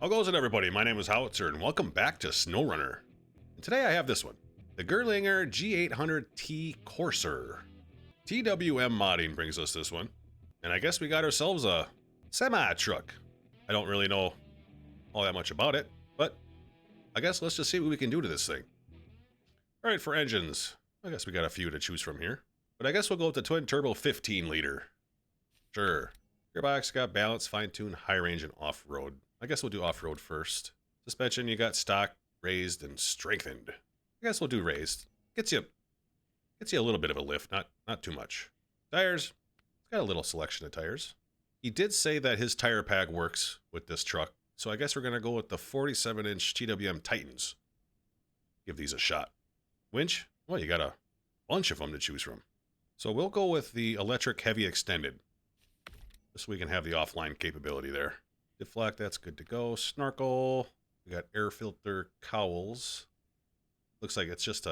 How goes it, everybody? My name is Howitzer, and welcome back to SnowRunner. And today I have this one, the Gerlinger G800T Courser. TWMModding brings us this one, and I guess we got ourselves a semi-truck. I don't really know all that much about it, but I guess let's just see what we can do to this thing. Alright, for engines, I guess we got a few to choose from here, but I guess we'll go with the twin turbo 15 liter. Sure. Gearbox got balance, fine-tune, high range, and off-road. I guess we'll do off-road first. Suspension, you got stock, raised, and strengthened. I guess we'll do raised. Gets you a little bit of a lift, not too much. Tires, it's got a little selection of tires. He did say that his tire pack works with this truck, so I guess we're gonna go with the 47-inch TWM Titans. Give these a shot. Winch, well, you got a bunch of them to choose from. So we'll go with the electric heavy extended, just so we can have the offline capability there. Diff-lock, that's good to go. Snorkel, we got air filter cowls. Looks like it's just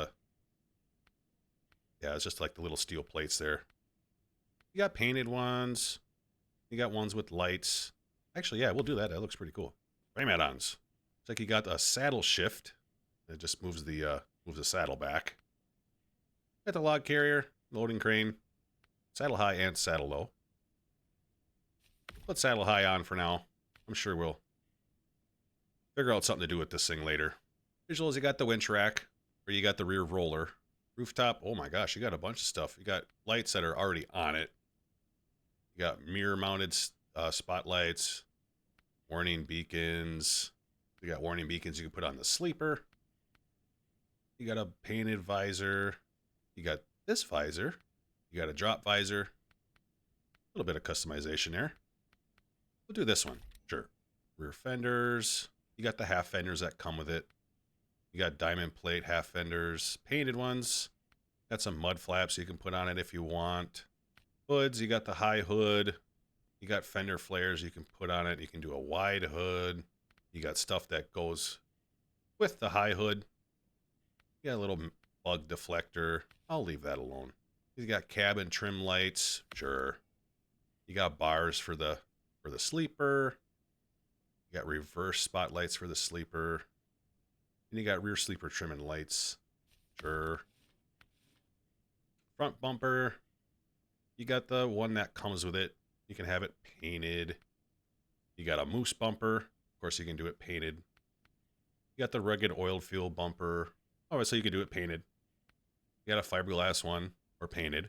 it's just like the little steel plates there. You got painted ones. You got ones with lights. Actually, yeah, we'll do that. That looks pretty cool. Frame add-ons. Looks like you got a saddle shift. It just moves the saddle back. Got the log carrier, loading crane, saddle high and saddle low. Put saddle high on for now. I'm sure we'll figure out something to do with this thing later. Visuals, you got the winch rack, or you got the rear roller. Rooftop, oh my gosh, you got a bunch of stuff. You got lights that are already on it. You got mirror-mounted spotlights, warning beacons. You got warning beacons you can put on the sleeper. You got a painted visor. You got this visor. You got a drop visor. A little bit of customization there. We'll do this one. Sure. Rear fenders. You got the half fenders that come with it. You got diamond plate half fenders. Painted ones. Got some mud flaps you can put on it if you want. Hoods. You got the high hood. You got fender flares you can put on it. You can do a wide hood. You got stuff that goes with the high hood. You got a little bug deflector. I'll leave that alone. You got cabin trim lights. Sure. You got bars for the sleeper. You got reverse spotlights for the sleeper. And you got rear sleeper trim and lights. Sure. Front bumper. You got the one that comes with it. You can have it painted. You got a moose bumper. Of course, you can do it painted. You got the rugged oil fuel bumper. Oh, so you can do it painted. You got a fiberglass one, or painted.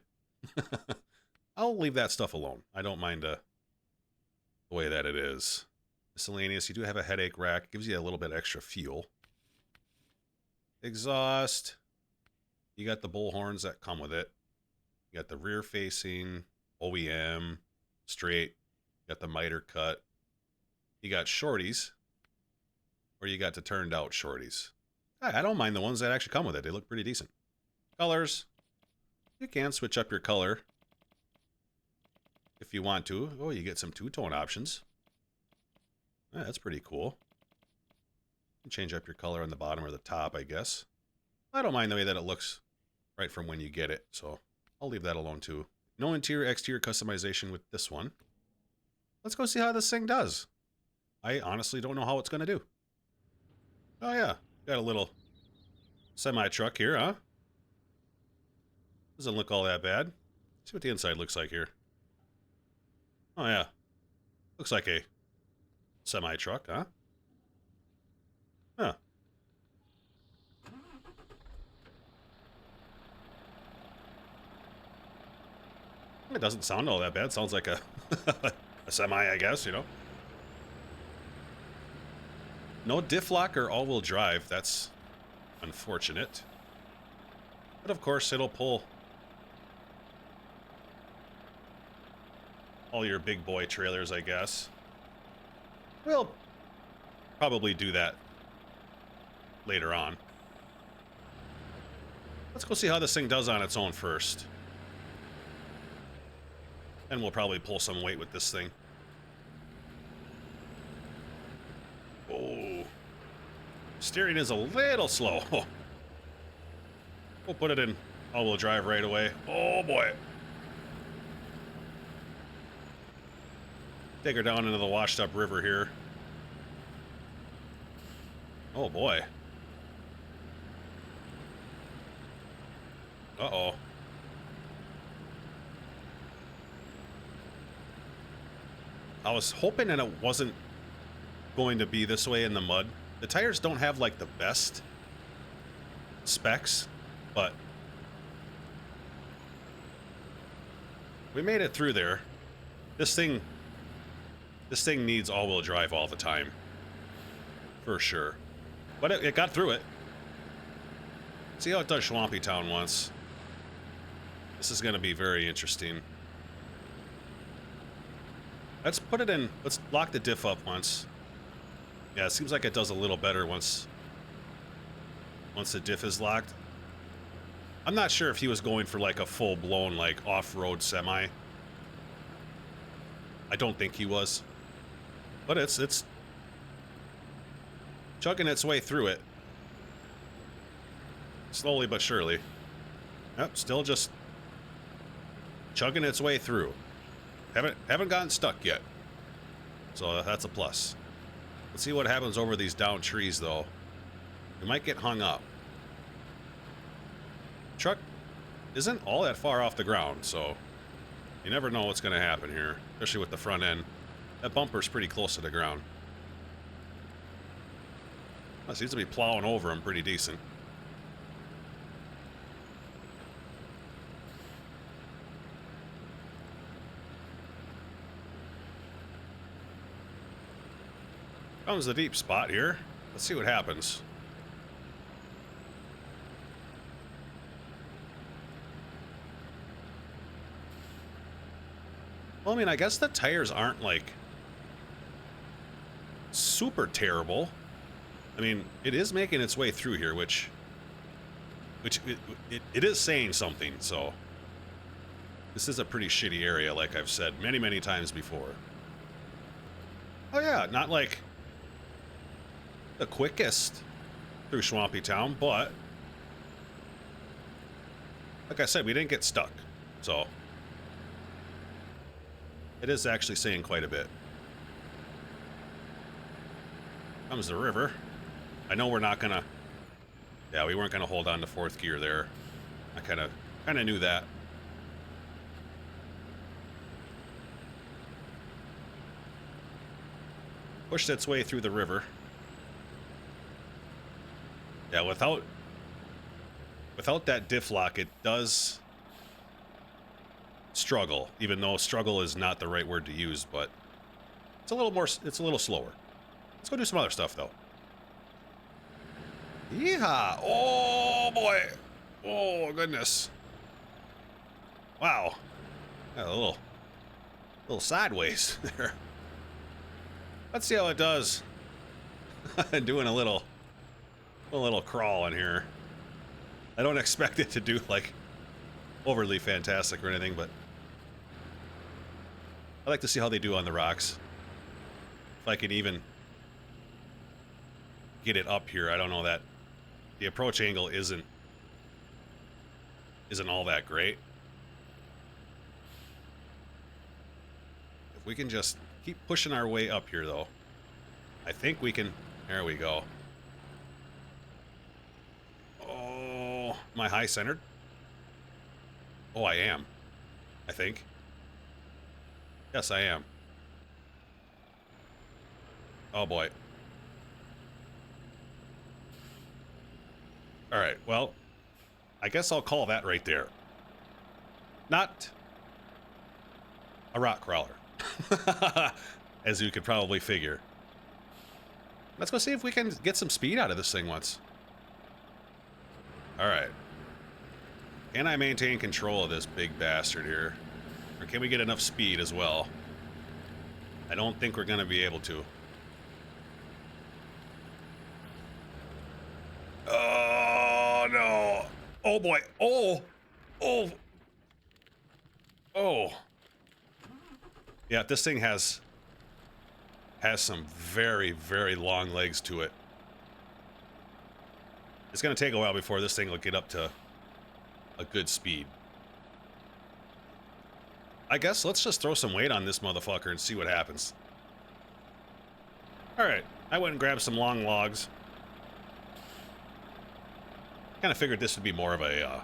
I'll leave that stuff alone. I don't mind the way that it is. Miscellaneous, you do have a headache rack. Gives you a little bit extra fuel. Exhaust. You got the bull horns that come with it. You got the rear facing, OEM, straight. You got the miter cut. You got shorties. Or you got the turned out shorties. I don't mind the ones that actually come with it. They look pretty decent. Colors. You can switch up your color if you want to. Oh, you get some two-tone options. Yeah, that's pretty cool. You can change up your color on the bottom or the top, I guess. I don't mind the way that it looks right from when you get it, so I'll leave that alone too. No interior, exterior customization with this one. Let's go see how this thing does. I honestly don't know how it's going to do. Oh yeah, got a little semi-truck here, huh? Doesn't look all that bad. Let's see what the inside looks like here. Oh yeah. Looks like a semi-truck, huh? Huh. It doesn't sound all that bad. Sounds like a a semi, I guess, you know. No diff-lock or all-wheel drive. That's unfortunate. But of course, it'll pull all your big boy trailers, I guess. We'll probably do that later on. Let's go see how this thing does on its own first. And we'll probably pull some weight with this thing. Oh. Steering is a little slow. We'll put it in all-wheel drive right away. Oh boy. Take her down into the washed up river here. Oh boy. Uh-oh. I was hoping that it wasn't going to be this way in the mud. The tires don't have like the best specs, but we made it through there. This thing needs all-wheel drive all the time, for sure. But it got through it. See how it does Swampy Town once. This is going to be very interesting. Let's put it in. Let's lock the diff up once. Yeah, it seems like it does a little better once the diff is locked. I'm not sure if he was going for like a full-blown like off-road semi. I don't think he was. But it's chugging its way through it. Slowly but surely. Yep, still just chugging its way through. Haven't gotten stuck yet. So that's a plus. Let's see what happens over these down trees though. We might get hung up. Truck isn't all that far off the ground, so you never know what's going to happen here, especially with the front end. That bumper's pretty close to the ground. It seems to be plowing over him pretty decent. Comes the deep spot here. Let's see what happens. Well, I mean, I guess the tires aren't like super terrible. I mean, it is making its way through here, which it is saying something. So this is a pretty shitty area, like I've said many times before. Oh yeah, not like the quickest through Swampy Town, but like I said, we didn't get stuck, so it is actually saying quite a bit. Comes the river. I know we're not gonna. Yeah, we weren't gonna hold on to fourth gear there. I kind of knew that. Pushed its way through the river. Yeah, without that diff lock, it does struggle, even though struggle is not the right word to use, but it's a little slower. Let's go do some other stuff though. Yeehaw! Oh boy! Oh goodness! Wow! Yeah, a little sideways there. Let's see how it does. Doing a little crawl in here. I don't expect it to do like overly fantastic or anything, but I like to see how they do on the rocks. If I can even get it up here, I don't know that the approach angle isn't all that great. If we can just keep pushing our way up here though, I think we can. There we go. Oh, am I high centered? Oh, I am. I think. Yes, I am. Oh boy. All right, well, I guess I'll call that right there. Not a rock crawler, as you could probably figure. Let's go see if we can get some speed out of this thing once. All right. Can I maintain control of this big bastard here? Or can we get enough speed as well? I don't think we're going to be able to. Oh, no. Oh, boy. Oh. Oh. Oh. Yeah, this thing has some very long legs to it. It's going to take a while before this thing will get up to a good speed. I guess let's just throw some weight on this motherfucker and see what happens. Alright, I went and grabbed some long logs. Kind of figured this would be more of a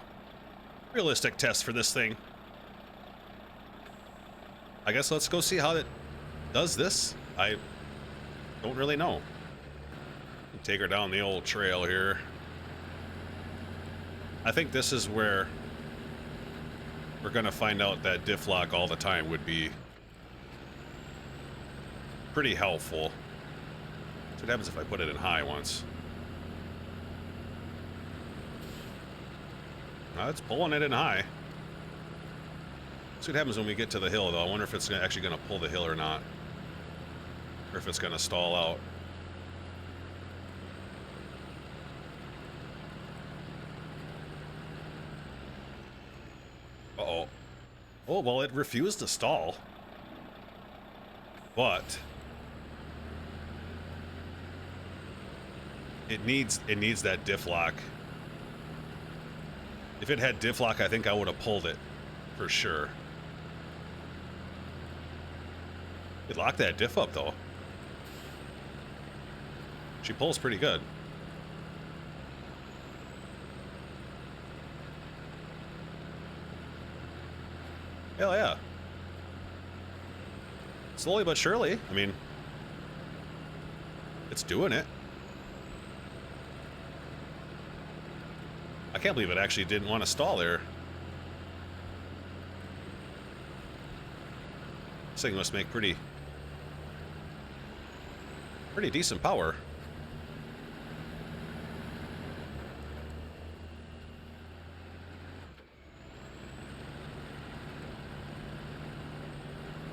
realistic test for this thing. I guess let's go see how it does this. I don't really know. Take her down the old trail here. I think this is where we're going to find out that diff-lock all the time would be pretty helpful. So what happens if I put it in high once? It's pulling it in high. See what happens when we get to the hill, though. I wonder if it's actually going to pull the hill or not. Or if it's going to stall out. Uh-oh. Oh, well, it refused to stall. But it needs that diff-lock. If it had diff-lock, I think I would have pulled it for sure. It locked that diff up, though. She pulls pretty good. Hell yeah. Slowly but surely. I mean, it's doing it. I can't believe it actually didn't want to stall there. This thing must make pretty decent power.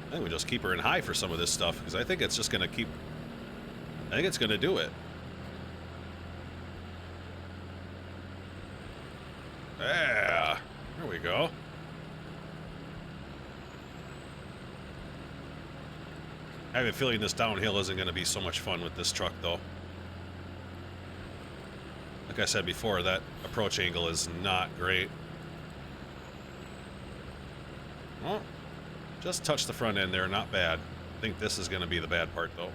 I think we just keep her in high for some of this stuff, because I think it's just going to keep... I think it's going to do it. Yeah, there we go. I have a feeling this downhill isn't going to be so much fun with this truck, though. Like I said before, that approach angle is not great. Well, just touch the front end there, not bad. I think this is going to be the bad part, though.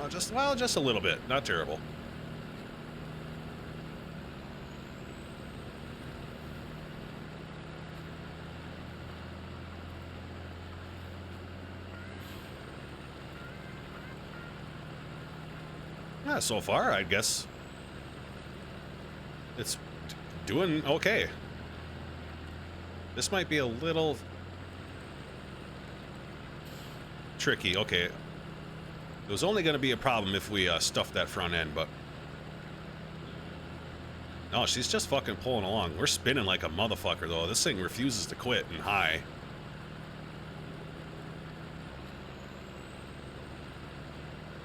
Just a little bit, not terrible. Yeah, so far, I guess it's doing okay. This might be a little tricky. Okay. It was only going to be a problem if we stuffed that front end, but... No, she's just fucking pulling along. We're spinning like a motherfucker, though. This thing refuses to quit in high.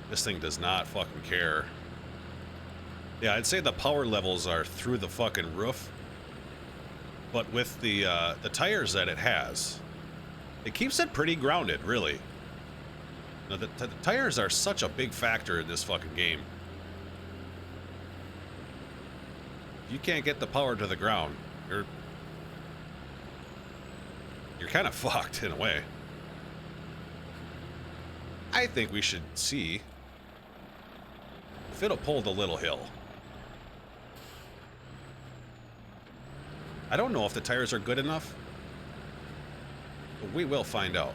This thing does not fucking care. Yeah, I'd say the power levels are through the fucking roof. But with the tires that it has, it keeps it pretty grounded, really. Now, the tires are such a big factor in this fucking game. You can't get the power to the ground. You're kind of fucked in a way. I think we should see if it'll pull the little hill. I don't know if the tires are good enough, but we will find out.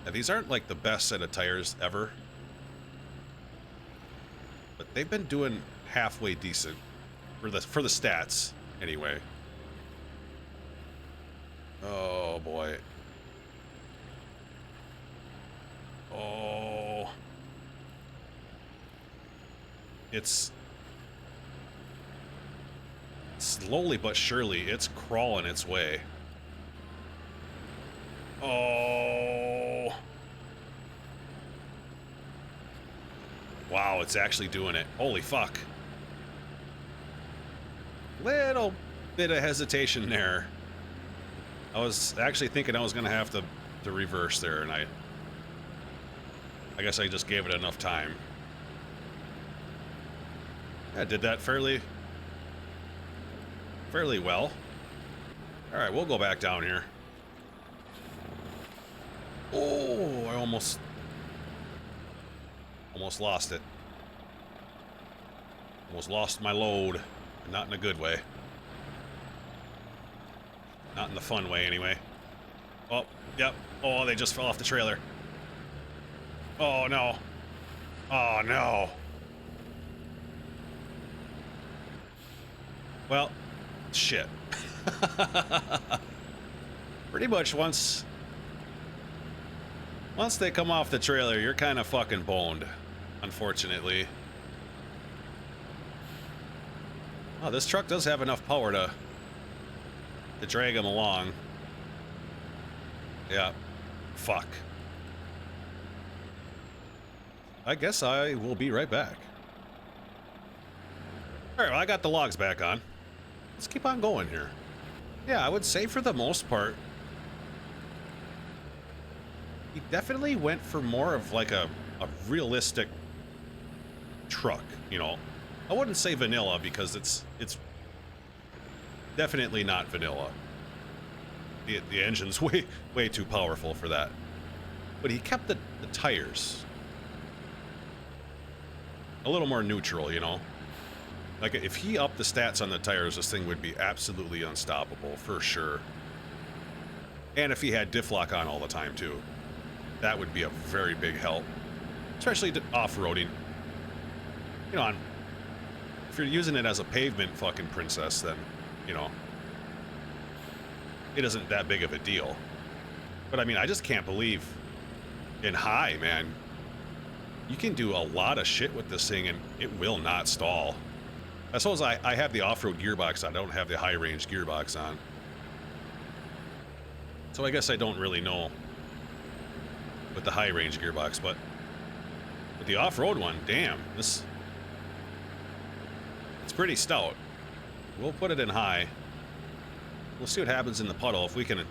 Now, these aren't like the best set of tires ever, but they've been doing halfway decent for the stats anyway. Oh boy. Oh. It's slowly but surely, it's crawling its way. Oh. Wow, it's actually doing it. Holy fuck. Little bit of hesitation there. I was actually thinking I was going to have to reverse there, and I guess I just gave it enough time. I did that fairly well. All right, we'll go back down here. Oh, I almost Almost lost it. Almost lost my load. Not in a good way. Not in the fun way, anyway. Oh, yep. Oh, they just fell off the trailer. Oh, no. Oh, no. Well, shit. Pretty much once they come off the trailer, you're kind of fucking boned, unfortunately. Oh, this truck does have enough power to drag him along. Yeah. Fuck. I guess I will be right back. Alright, well, I got the logs back on. Let's keep on going here. Yeah, I would say for the most part, he definitely went for more of like a realistic truck, you know. I wouldn't say vanilla because it's definitely not vanilla. The engine's way too powerful for that. But he kept the tires a little more neutral, you know. Like, if he upped the stats on the tires, this thing would be absolutely unstoppable, for sure. And if he had diff-lock on all the time, too. That would be a very big help. Especially off-roading. You know, if you're using it as a pavement fucking princess, then, you know, it isn't that big of a deal. But, I mean, I just can't believe in high, man, you can do a lot of shit with this thing, and it will not stall. I suppose I have the off-road gearbox on. I don't have the high-range gearbox on. So I guess I don't really know with the high-range gearbox, but with the off-road one, damn, it's pretty stout. We'll put it in high. We'll see what happens in the puddle, if we can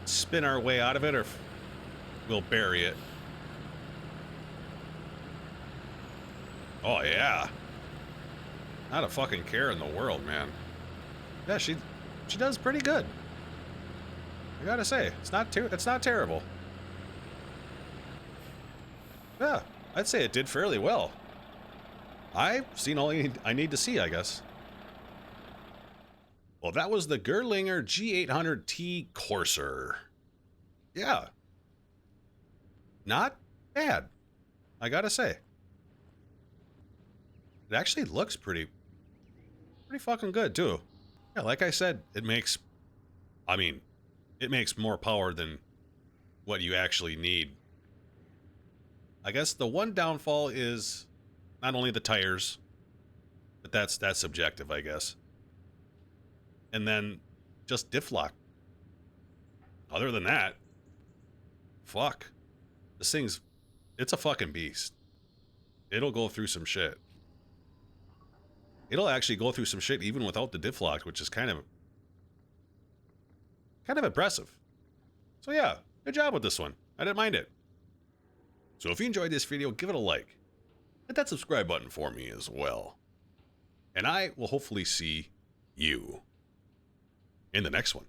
spin our way out of it, or if we'll bury it. Oh, yeah. Not a fucking care in the world, man. Yeah, she does pretty good. I gotta say, it's not terrible. Yeah, I'd say it did fairly well. I've seen all I need to see, I guess. Well, that was the Gerlinger G800T Courser. Yeah. Not bad, I gotta say. It actually looks pretty fucking good, too. Yeah, like I said, it makes more power than what you actually need. I guess the one downfall is not only the tires, but that's subjective, I guess. And then just diff-lock. Other than that, fuck. This thing's, it's a fucking beast. It'll go through some shit. It'll actually go through some shit even without the diff-lock, which is kind of impressive. So yeah, good job with this one. I didn't mind it. So if you enjoyed this video, give it a like. Hit that subscribe button for me as well. And I will hopefully see you in the next one.